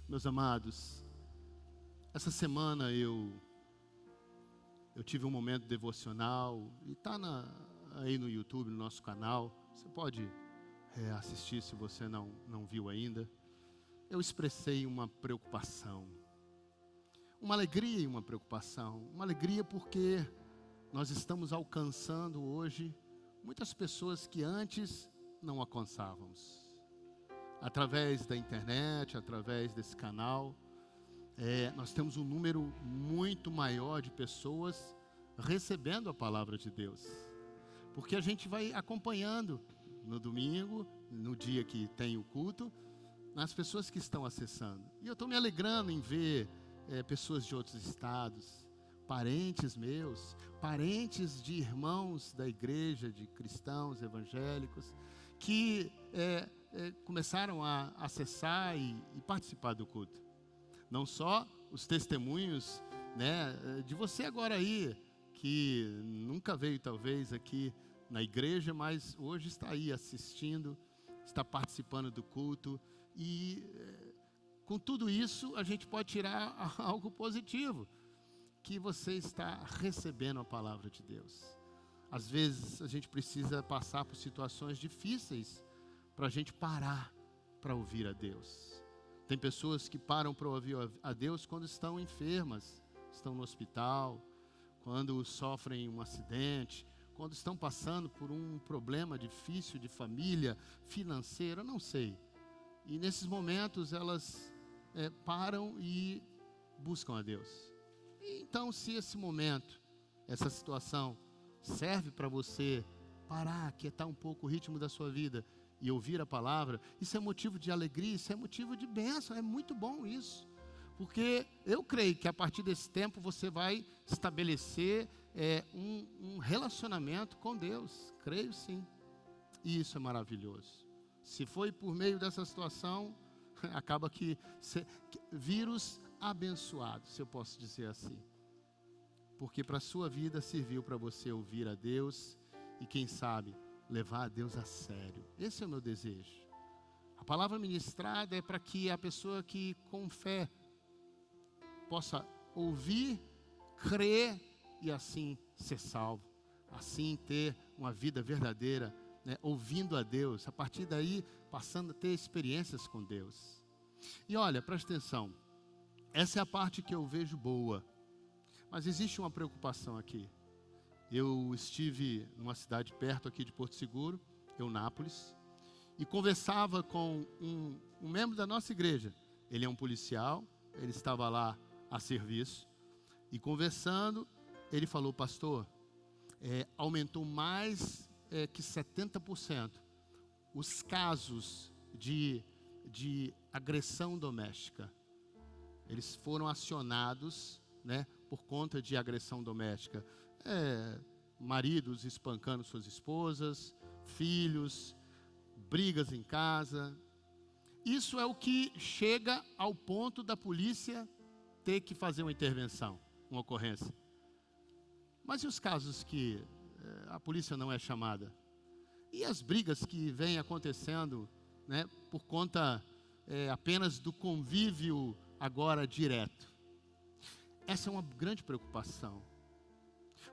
Meus amados, essa semana eu tive um momento devocional e está aí no YouTube, no nosso canal. Você pode assistir se você não viu ainda. Eu expressei uma preocupação, uma alegria e uma preocupação. Uma alegria porque nós estamos alcançando hoje muitas pessoas que antes não alcançávamos. Através da internet, através desse canal, nós temos um número muito maior de pessoas recebendo a palavra de Deus. Porque a gente vai acompanhando no domingo, no dia que tem o culto, as pessoas que estão acessando. E eu estou me alegrando em ver pessoas de outros estados, parentes meus, parentes de irmãos da igreja, de cristãos evangélicos, que começaram a acessar e participar do culto. Não só os testemunhos, de você agora aí, que nunca veio talvez aqui na igreja, mas hoje está aí assistindo, está participando do culto. E com tudo isso a gente pode tirar algo positivo, que você está recebendo a palavra de Deus. Às vezes a gente precisa passar por situações difíceis para a gente parar para ouvir a Deus. Tem pessoas que param para ouvir a Deus quando estão enfermas, estão no hospital, quando sofrem um acidente, quando estão passando por um problema difícil de família, financeiro, não sei. E nesses momentos elas param e buscam a Deus. E então, se esse momento, essa situação serve para você parar, aquietar um pouco o ritmo da sua vida e ouvir a palavra, isso é motivo de alegria, isso é motivo de bênção, é muito bom isso. Porque eu creio que a partir desse tempo você vai estabelecer um relacionamento com Deus, creio sim. E isso é maravilhoso. Se foi por meio dessa situação, acaba que vírus abençoado, se eu posso dizer assim. Porque para a sua vida serviu para você ouvir a Deus e quem sabe levar a Deus a sério. Esse é o meu desejo. A palavra ministrada é para que a pessoa que com fé possa ouvir, crer e assim ser salvo. Assim ter uma vida verdadeira, ouvindo a Deus. A partir daí, passando a ter experiências com Deus. E olha, presta atenção. Essa é a parte que eu vejo boa. Mas existe uma preocupação aqui. Eu estive numa cidade perto aqui de Porto Seguro, Eunápolis, e conversava com um membro da nossa igreja. Ele é um policial, ele estava lá a serviço, e conversando, ele falou: pastor, aumentou mais que 70% os casos de agressão doméstica. Eles foram acionados, por conta de agressão doméstica. Maridos espancando suas esposas, filhos, brigas em casa. Isso é o que chega ao ponto da polícia ter que fazer uma intervenção, uma ocorrência. Mas e os casos que a polícia não é chamada? E as brigas que vêm acontecendo, por conta apenas do convívio agora direto? Essa é uma grande preocupação.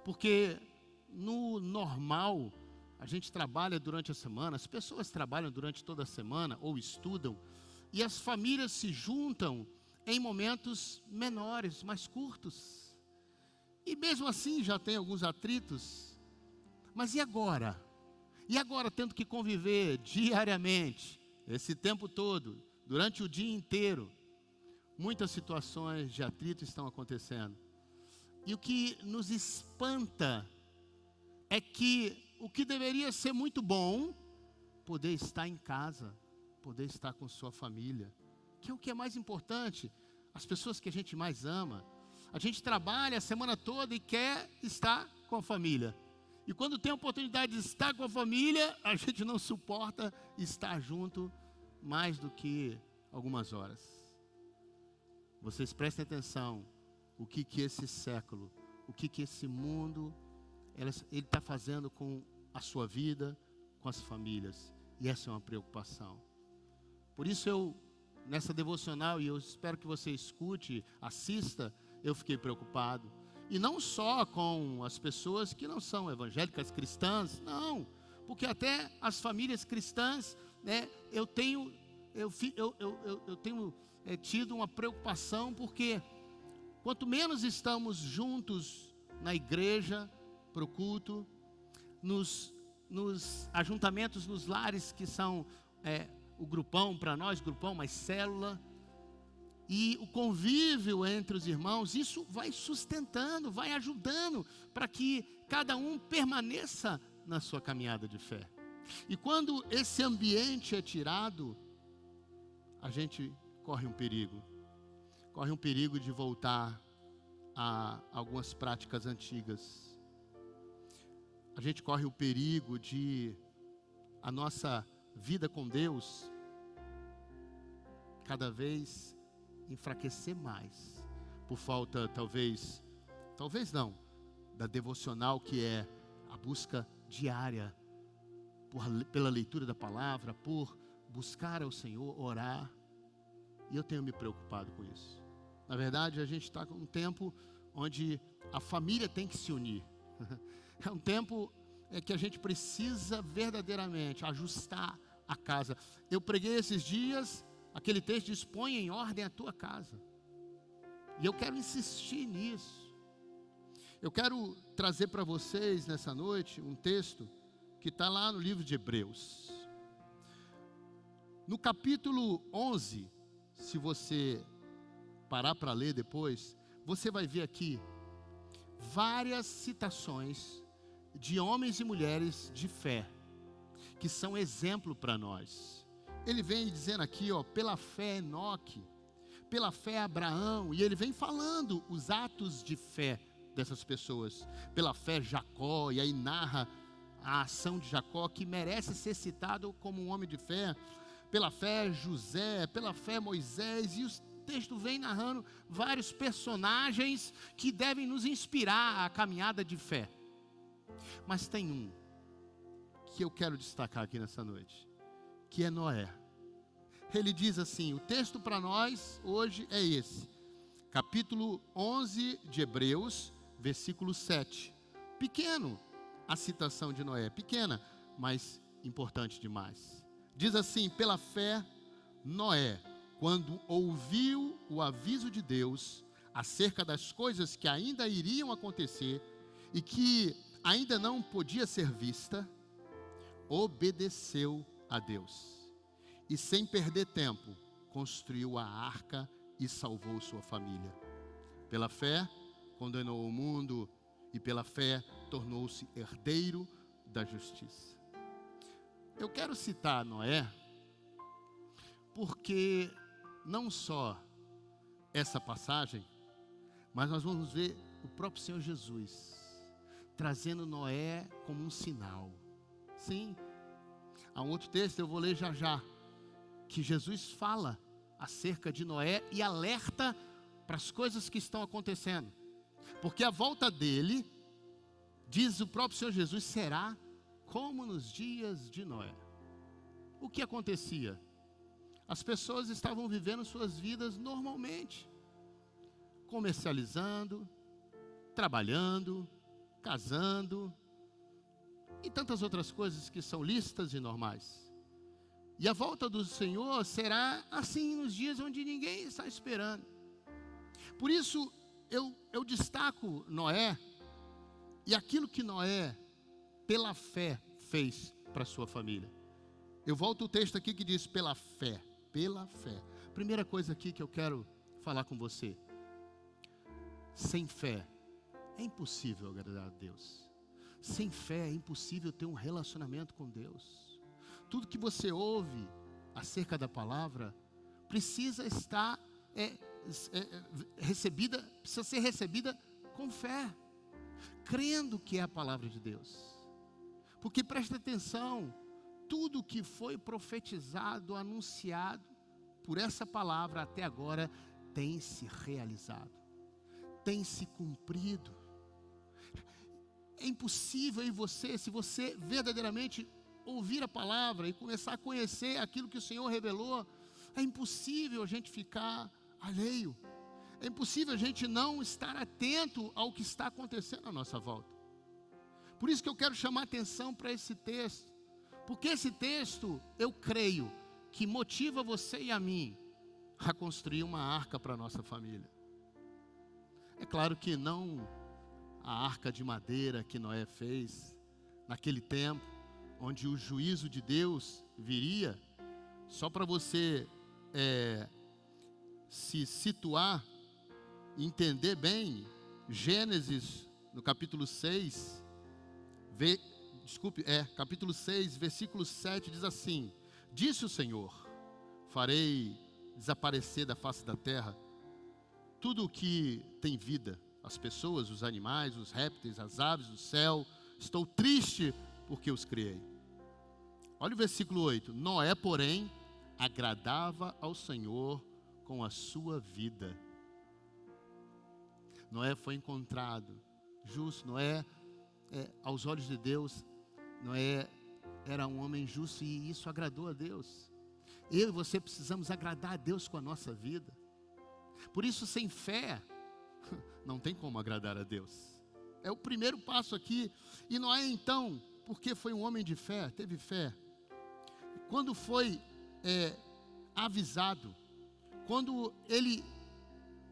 Porque no normal, a gente trabalha durante a semana, as pessoas trabalham durante toda a semana ou estudam, e as famílias se juntam em momentos menores, mais curtos. E mesmo assim já tem alguns atritos. Mas e agora? E agora tendo que conviver diariamente, esse tempo todo, durante o dia inteiro, muitas situações de atrito estão acontecendo. E o que nos espanta é que o que deveria ser muito bom, poder estar em casa, poder estar com sua família, que é o que é mais importante, as pessoas que a gente mais ama. A gente trabalha a semana toda e quer estar com a família. E quando tem a oportunidade de estar com a família, a gente não suporta estar junto mais do que algumas horas. Vocês prestem atenção, o que esse século, o que esse mundo, ele está fazendo com a sua vida, com as famílias. E essa é uma preocupação. Por isso eu nessa devocional, e eu espero que você escute, assista, eu fiquei preocupado. E não só com as pessoas que não são evangélicas cristãs, não, porque até as famílias cristãs, né, eu tenho tido uma preocupação, porque quanto menos estamos juntos na igreja, para o culto, nos ajuntamentos, nos lares que são o grupão, para nós, grupão, mas célula, e o convívio entre os irmãos, isso vai sustentando, vai ajudando para que cada um permaneça na sua caminhada de fé. E quando esse ambiente é tirado, a gente corre um perigo de voltar a algumas práticas antigas. A gente corre o perigo de a nossa vida com Deus cada vez enfraquecer mais, por falta talvez não, da devocional, que é a busca diária pela leitura da palavra, por buscar ao Senhor, orar. E eu tenho me preocupado com isso. Na verdade, a gente está com um tempo onde a família tem que se unir. É um tempo que a gente precisa verdadeiramente ajustar a casa. Eu preguei esses dias aquele texto diz: põe em ordem a tua casa. E eu quero insistir nisso. Eu quero trazer para vocês nessa noite um texto que está lá no livro de Hebreus. No capítulo 11, se você parar para ler depois, você vai ver aqui várias citações de homens e mulheres de fé, que são exemplo para nós. Ele vem dizendo aqui, pela fé Enoque, pela fé Abraão, e ele vem falando os atos de fé dessas pessoas. Pela fé Jacó, e aí narra a ação de Jacó, que merece ser citado como um homem de fé. Pela fé José, pela fé Moisés, e o texto vem narrando vários personagens que devem nos inspirar a caminhada de fé. Mas tem um que eu quero destacar aqui nessa noite, que é Noé. Ele diz assim, o texto para nós hoje é esse, capítulo 11 de Hebreus, versículo 7. Pequeno a citação de Noé, pequena, mas importante demais. Diz assim: pela fé, Noé, quando ouviu o aviso de Deus acerca das coisas que ainda iriam acontecer e que ainda não podia ser vista, obedeceu a Deus. E sem perder tempo, construiu a arca e salvou sua família. Pela fé, condenou o mundo, e pela fé tornou-se herdeiro da justiça. Eu quero citar Noé, porque não só essa passagem, mas nós vamos ver o próprio Senhor Jesus trazendo Noé como um sinal. Sim, há um outro texto, eu vou ler já, que Jesus fala acerca de Noé e alerta para as coisas que estão acontecendo. Porque a volta dele, diz o próprio Senhor Jesus, será como nos dias de Noé. O que acontecia? As pessoas estavam vivendo suas vidas normalmente, comercializando, trabalhando, casando e tantas outras coisas que são lícitas e normais. E a volta do Senhor será assim nos dias onde ninguém está esperando. Por isso eu destaco Noé e aquilo que Noé, pela fé, fez para sua família. Eu volto o texto aqui que diz pela fé. Pela fé. Primeira coisa aqui que eu quero falar com você: sem fé é impossível agradar a Deus. Sem fé é impossível ter um relacionamento com Deus. Tudo que você ouve acerca da palavra precisa estar precisa ser recebida com fé, crendo que é a palavra de Deus. Porque presta atenção, tudo que foi profetizado, anunciado por essa palavra até agora tem se realizado, tem se cumprido. É impossível em você, se você verdadeiramente ouvir a palavra e começar a conhecer aquilo que o Senhor revelou, É impossível a gente ficar alheio. É impossível a gente não estar atento ao que está acontecendo à nossa volta. Por isso que eu quero chamar atenção para esse texto. Porque esse texto, eu creio, que motiva você e a mim a construir uma arca para a nossa família. É claro que não a arca de madeira que Noé fez naquele tempo, onde o juízo de Deus viria. Só para você se situar, entender bem, Gênesis, no capítulo 6, capítulo 6, versículo 7, diz assim: disse o Senhor, farei desaparecer da face da terra tudo o que tem vida, as pessoas, os animais, os répteis, as aves do céu. Estou triste porque os criei. Olha o versículo 8. Noé, porém, agradava ao Senhor com a sua vida. Noé foi encontrado justo. Noé, aos olhos de Deus, Noé era um homem justo e isso agradou a Deus. Eu e você precisamos agradar a Deus com a nossa vida. Por isso, sem fé, não tem como agradar a Deus. É o primeiro passo aqui. E Noé, então, porque foi um homem de fé, teve fé. Quando foi avisado, quando ele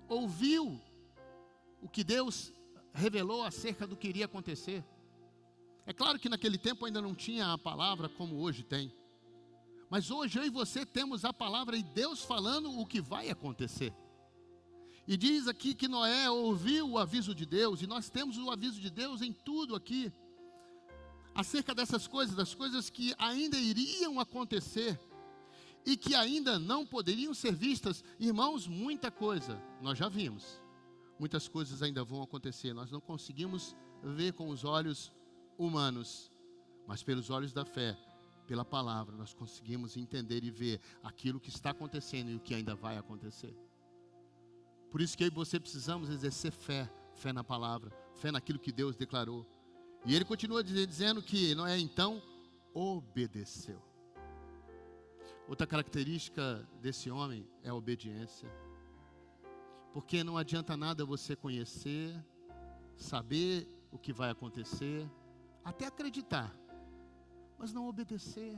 ouviu o que Deus revelou acerca do que iria acontecer. É claro que naquele tempo ainda não tinha a palavra como hoje tem. Mas hoje eu e você temos a palavra e Deus falando o que vai acontecer. E diz aqui que Noé ouviu o aviso de Deus, e nós temos o aviso de Deus em tudo aqui, acerca dessas coisas, das coisas que ainda iriam acontecer, e que ainda não poderiam ser vistas. Irmãos, muita coisa nós já vimos, muitas coisas ainda vão acontecer, nós não conseguimos ver com os olhos humanos, mas pelos olhos da fé, pela palavra, nós conseguimos entender e ver aquilo que está acontecendo e o que ainda vai acontecer. Por isso que eu e você precisamos exercer fé, fé na palavra, fé naquilo que Deus declarou. E ele continua dizendo que Noé então obedeceu. Outra característica desse homem é a obediência. Porque não adianta nada você conhecer, saber o que vai acontecer, até acreditar, mas não obedecer,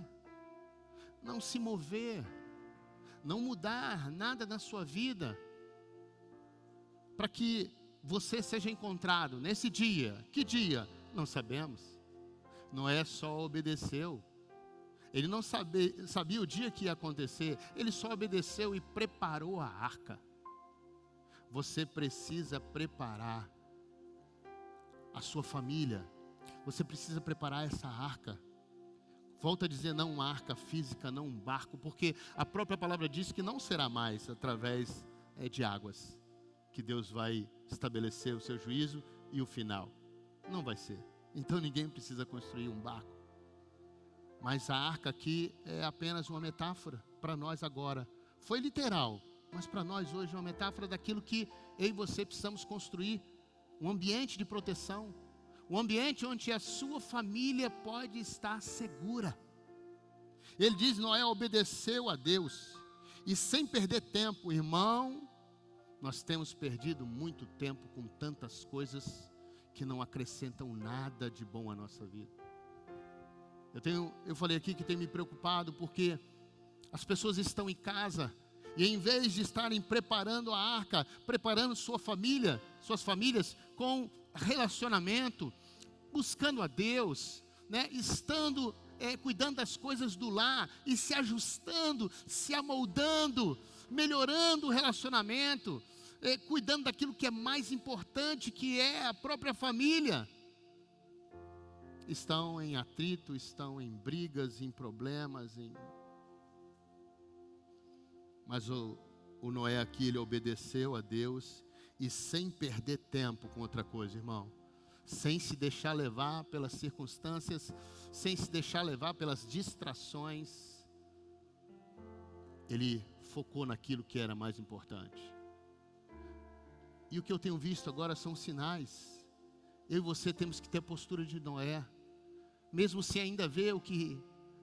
não se mover, não mudar nada na sua vida, para que você seja encontrado nesse dia. Que dia? Não sabemos. Noé só obedeceu. Ele não sabia o dia que ia acontecer. Ele só obedeceu e preparou a arca. Você precisa preparar a sua família. Você precisa preparar essa arca. Volto a dizer, não uma arca física, não um barco, porque a própria palavra diz que não será mais através de águas que Deus vai estabelecer o seu juízo e o final. Não vai ser. Então ninguém precisa construir um barco. Mas a arca aqui é apenas uma metáfora para nós agora. Foi literal, mas para nós hoje é uma metáfora daquilo que eu e você precisamos construir. Um ambiente de proteção. Um ambiente onde a sua família pode estar segura. Ele diz, Noé obedeceu a Deus. E sem perder tempo, irmão, nós temos perdido muito tempo com tantas coisas que não acrescentam nada de bom à nossa vida. Eu falei aqui que tem me preocupado porque as pessoas estão em casa e em vez de estarem preparando a arca, preparando suas famílias com relacionamento, buscando a Deus, né? Estando cuidando das coisas do lar e se ajustando, se amoldando, melhorando o relacionamento, cuidando daquilo que é mais importante, que é a própria família. Estão em atrito, estão em brigas, em problemas, mas o Noé aqui, ele obedeceu a Deus e sem perder tempo com outra coisa, irmão, sem se deixar levar pelas circunstâncias, sem se deixar levar pelas distrações, ele focou naquilo que era mais importante. E o que eu tenho visto agora são sinais. Eu e você temos que ter a postura de Noé, mesmo sem ainda ver o que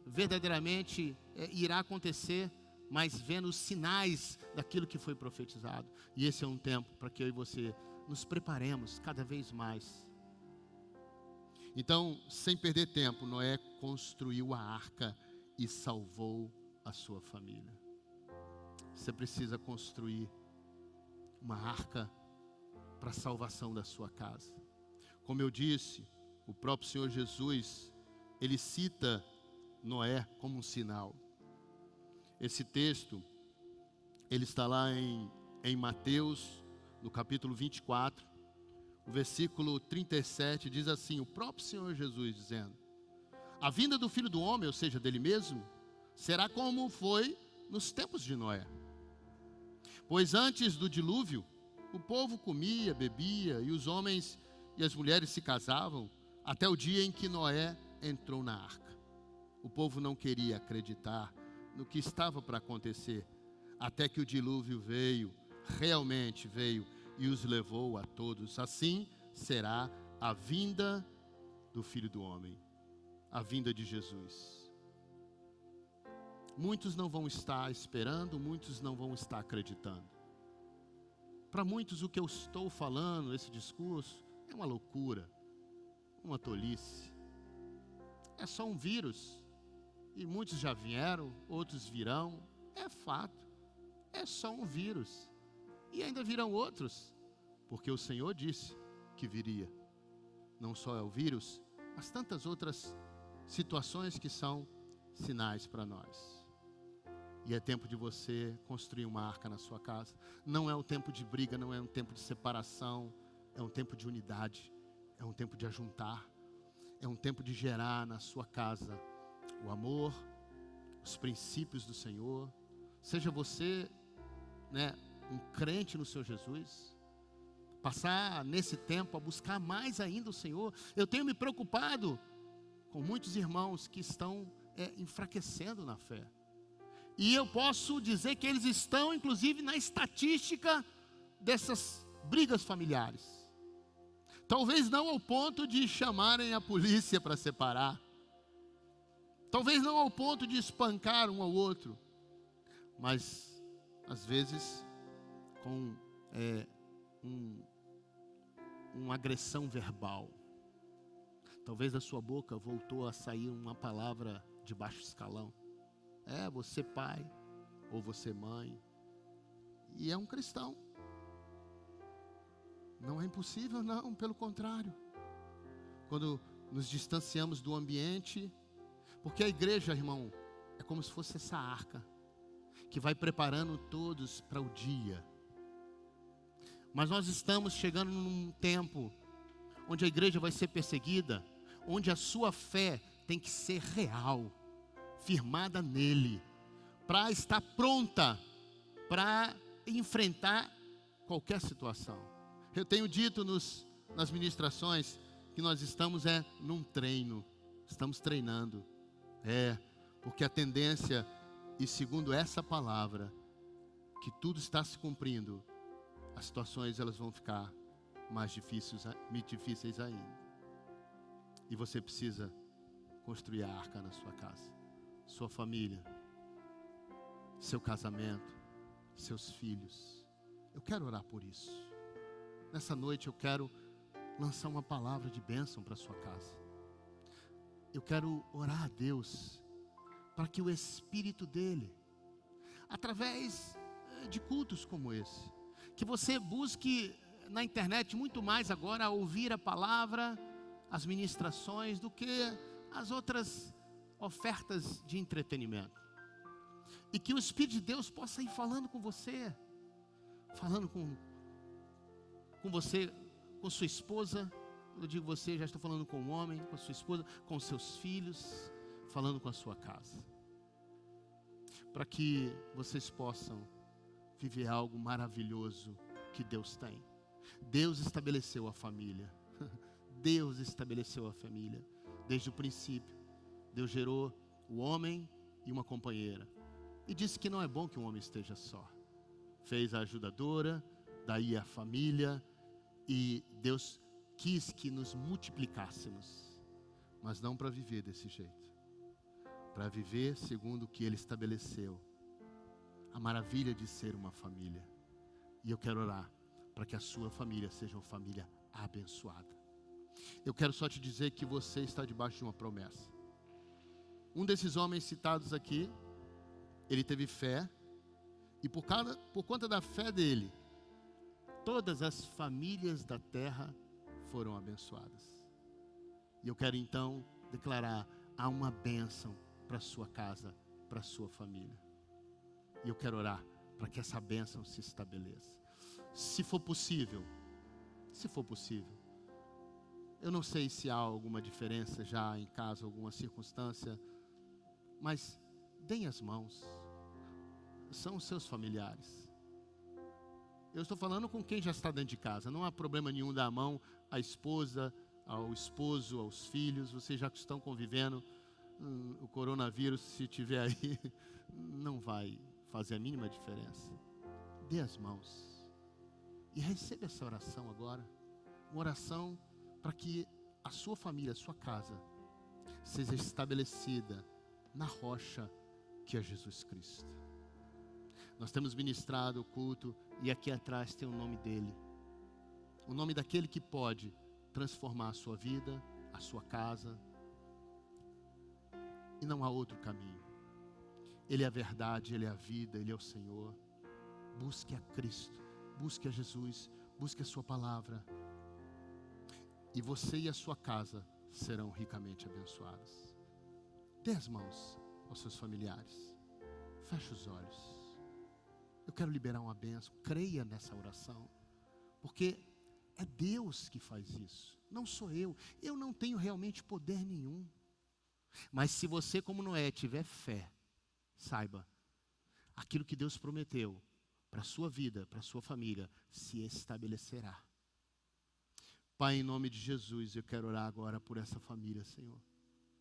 verdadeiramente irá acontecer, mas vendo os sinais daquilo que foi profetizado. E esse é um tempo para que eu e você nos preparemos cada vez mais. Então, sem perder tempo, Noé construiu a arca e salvou a sua família. Você precisa construir uma arca para a salvação da sua casa. Como eu disse, o próprio Senhor Jesus, ele cita Noé como um sinal. Esse texto, ele está lá em Mateus, no capítulo 24, o versículo 37, diz assim, o próprio Senhor Jesus dizendo: a vinda do Filho do Homem, ou seja, dele mesmo, será como foi nos tempos de Noé. Pois antes do dilúvio, o povo comia, bebia, e os homens e as mulheres se casavam, até o dia em que Noé entrou na arca. O povo não queria acreditar no que estava para acontecer, até que o dilúvio veio, realmente veio, e os levou a todos. Assim será a vinda do Filho do Homem, a vinda de Jesus. Muitos não vão estar esperando, muitos não vão estar acreditando. Para muitos o que eu estou falando, esse discurso, é uma loucura, uma tolice. É só um vírus, e muitos já vieram, outros virão, é fato. É só um vírus, e ainda virão outros, porque o Senhor disse que viria. Não só é o vírus, mas tantas outras situações que são sinais para nós. E é tempo de você construir uma arca na sua casa. Não é um tempo de briga, não é um tempo de separação, é um tempo de unidade, é um tempo de ajuntar, é um tempo de gerar na sua casa o amor, os princípios do Senhor. Seja você, um crente no Senhor Jesus, passar nesse tempo a buscar mais ainda o Senhor. Eu tenho me preocupado com muitos irmãos que estão enfraquecendo na fé. E eu posso dizer que eles estão, inclusive, na estatística dessas brigas familiares. Talvez não ao ponto de chamarem a polícia para separar. Talvez não ao ponto de espancar um ao outro. Mas, às vezes, com uma agressão verbal. Talvez da sua boca voltou a sair uma palavra de baixo escalão. Você pai, ou você mãe, e é um cristão. Não é impossível, não, pelo contrário. Quando nos distanciamos do ambiente, porque a igreja, irmão, é como se fosse essa arca, que vai preparando todos para o dia. Mas nós estamos chegando num tempo, onde a igreja vai ser perseguida, onde a sua fé tem que ser real, firmada nele, para estar pronta para enfrentar qualquer situação. Eu tenho dito nas ministrações que nós estamos num treino, estamos treinando. Porque a tendência, e segundo essa palavra, que tudo está se cumprindo, as situações elas vão ficar mais difíceis ainda. E você precisa construir a arca na sua casa, sua família, seu casamento, seus filhos. Eu quero orar por isso. Nessa noite eu quero lançar uma palavra de bênção para a sua casa. Eu quero orar a Deus para que o Espírito dele, através de cultos como esse, que você busque na internet muito mais agora a ouvir a palavra, as ministrações, do que as outras ofertas de entretenimento. E que o Espírito de Deus possa ir falando com você, falando com você, com sua esposa. Eu digo você, já estou falando com o homem, com a sua esposa, com seus filhos, falando com a sua casa. Para que vocês possam viver algo maravilhoso que Deus tem. Deus estabeleceu a família. Deus estabeleceu a família desde o princípio. Deus gerou o homem e uma companheira. E disse que não é bom que um homem esteja só. Fez a ajudadora, daí a família. E Deus quis que nos multiplicássemos. Mas não para viver desse jeito. Para viver segundo o que Ele estabeleceu. a maravilha de ser uma família. E eu quero orar para que a sua família seja uma família abençoada. Eu quero só te dizer que você está debaixo de uma promessa. Um desses homens citados aqui, ele teve fé, e por conta da fé dele, todas as famílias da terra foram abençoadas. E eu quero então declarar, há uma bênção para a sua casa, para a sua família. E eu quero orar para que essa bênção se estabeleça. Se for possível, eu não sei se há alguma diferença já em casa, alguma circunstância, mas deem as mãos. São os seus familiares. Eu estou falando com quem já está dentro de casa. Não há problema nenhum dar a mão à esposa, ao esposo, aos filhos. Vocês já estão convivendo. O coronavírus, se tiver aí, não vai fazer a mínima diferença. Dê as mãos. E receba essa oração agora. Uma oração para que a sua família, a sua casa, seja estabelecida na rocha que é Jesus Cristo. Nós temos ministrado o culto e aqui atrás tem o nome dele. O nome daquele que pode transformar a sua vida, a sua casa. E não há outro caminho. Ele é a verdade, Ele é a vida, Ele é o Senhor. Busque a Cristo, busque a Jesus, busque a sua palavra. E você e a sua casa serão ricamente abençoados. Dê as mãos aos seus familiares. Feche os olhos. Eu quero liberar uma bênção. Creia nessa oração. Porque é Deus que faz isso. Não sou eu. Eu não tenho realmente poder nenhum. Mas se você, como Noé, tiver fé, saiba, aquilo que Deus prometeu para a sua vida, para a sua família, se estabelecerá. Pai, em nome de Jesus, eu quero orar agora por essa família, Senhor.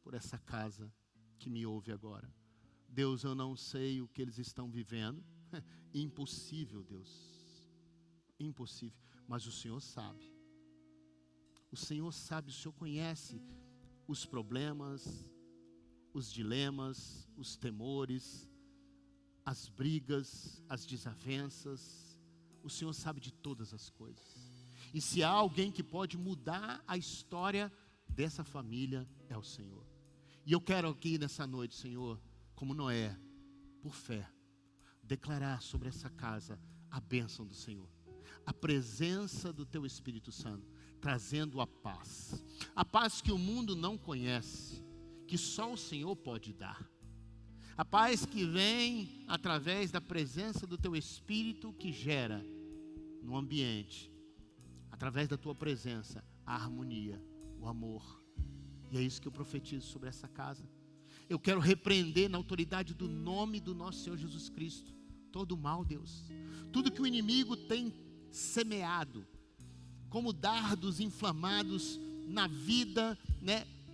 Por essa casa que me ouve agora. Deus, eu não sei o que eles estão vivendo. Impossível, Deus. Impossível. Mas o Senhor sabe. O Senhor sabe, o Senhor conhece os problemas, os dilemas, os temores, as brigas, as desavenças. O Senhor sabe de todas as coisas. E se há alguém que pode mudar a história dessa família, é o Senhor. E eu quero aqui nessa noite, Senhor, como Noé, por fé, declarar sobre essa casa a bênção do Senhor. A presença do Teu Espírito Santo, trazendo a paz que o mundo não conhece, que só o Senhor pode dar. A paz que vem através da presença do Teu Espírito que gera no ambiente, através da Tua presença, a harmonia, o amor. E é isso que eu profetizo sobre essa casa. Eu quero repreender na autoridade do nome do nosso Senhor Jesus Cristo todo o mal, Deus. Tudo que o inimigo tem semeado, como dardos inflamados na vida,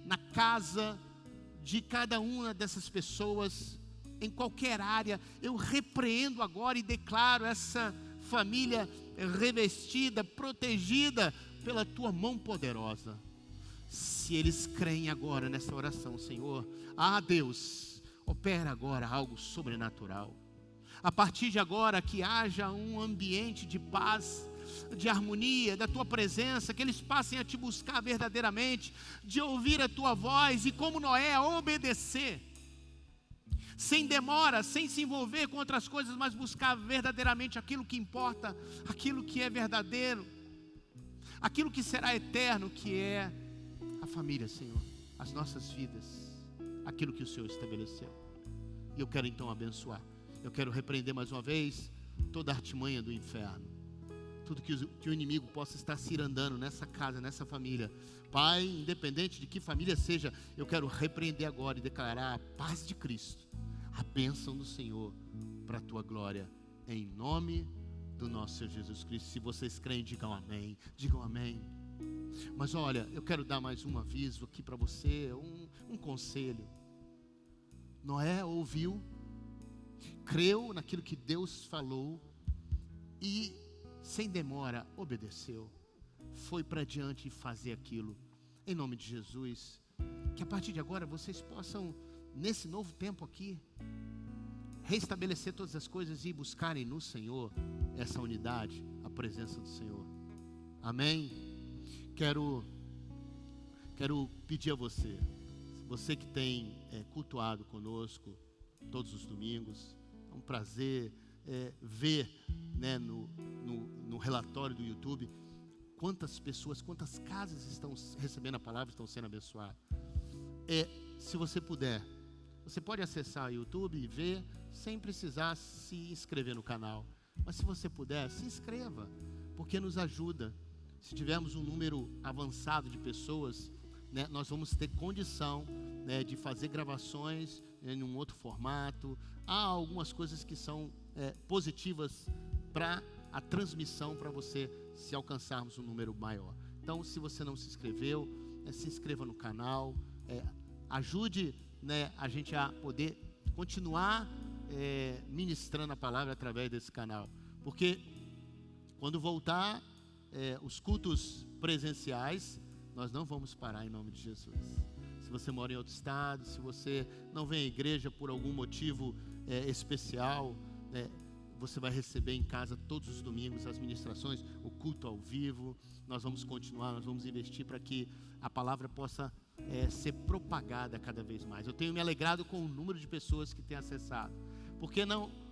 na casa de cada uma dessas pessoas, em qualquer área, eu repreendo agora e declaro essa família revestida, protegida pela Tua mão poderosa. Se eles creem agora nessa oração, Senhor, Deus, opera agora algo sobrenatural. A partir de agora, que haja um ambiente de paz, de harmonia, da Tua presença, que eles passem a Te buscar verdadeiramente, de ouvir a Tua voz e, como Noé, obedecer, sem demora, sem se envolver com outras coisas, mas buscar verdadeiramente aquilo que importa, aquilo que é verdadeiro, aquilo que será eterno, que é a família, Senhor, as nossas vidas, aquilo que o Senhor estabeleceu. E eu quero então abençoar. Eu quero repreender mais uma vez toda a artimanha do inferno. Tudo que o inimigo possa estar cirandando nessa casa, nessa família. Pai, independente de que família seja, eu quero repreender agora e declarar a paz de Cristo, a bênção do Senhor para a Tua glória, em nome do nosso Senhor Jesus Cristo. Se vocês creem, digam amém. Digam amém. Mas olha, eu quero dar mais um aviso aqui para você, um conselho. Noé ouviu, creu naquilo que Deus falou e, sem demora, obedeceu. Foi para diante fazer aquilo. Em nome de Jesus, que a partir de agora vocês possam, nesse novo tempo aqui, restabelecer todas as coisas e buscarem no Senhor essa unidade, a presença do Senhor. Amém? Quero pedir a você que tem cultuado conosco todos os domingos, é um prazer ver, né, no relatório do YouTube, quantas pessoas, quantas casas estão recebendo a palavra, estão sendo abençoadas. Se você puder, você pode acessar o YouTube e ver, sem precisar se inscrever no canal. Mas se você puder, se inscreva, porque nos ajuda. Se tivermos um número avançado de pessoas, né, nós vamos ter condição, né, de fazer gravações em um outro formato. Há algumas coisas que são positivas para a transmissão, para você, se alcançarmos um número maior. Então, se você não se inscreveu, se inscreva no canal, ajude, né, a gente a poder continuar ministrando a palavra através desse canal. Porque quando voltar os cultos presenciais, nós não vamos parar em nome de Jesus. Se você mora em outro estado, se você não vem à igreja por algum motivo especial, você vai receber em casa todos os domingos as ministrações, o culto ao vivo. Nós vamos continuar, nós vamos investir para que a palavra possa ser propagada cada vez mais. Eu tenho me alegrado com o número de pessoas que têm acessado, porque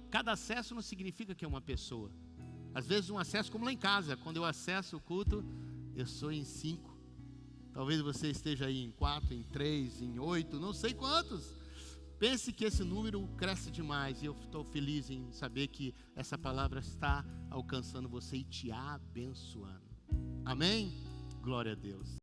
cada acesso não significa que é uma pessoa. Às vezes um acesso, como lá em casa, quando eu acesso o culto, eu sou em 5. Talvez você esteja aí em 4, em 3, em 8, não sei quantos. Pense que esse número cresce demais, e eu estou feliz em saber que essa palavra está alcançando você e te abençoando. Amém? Glória a Deus.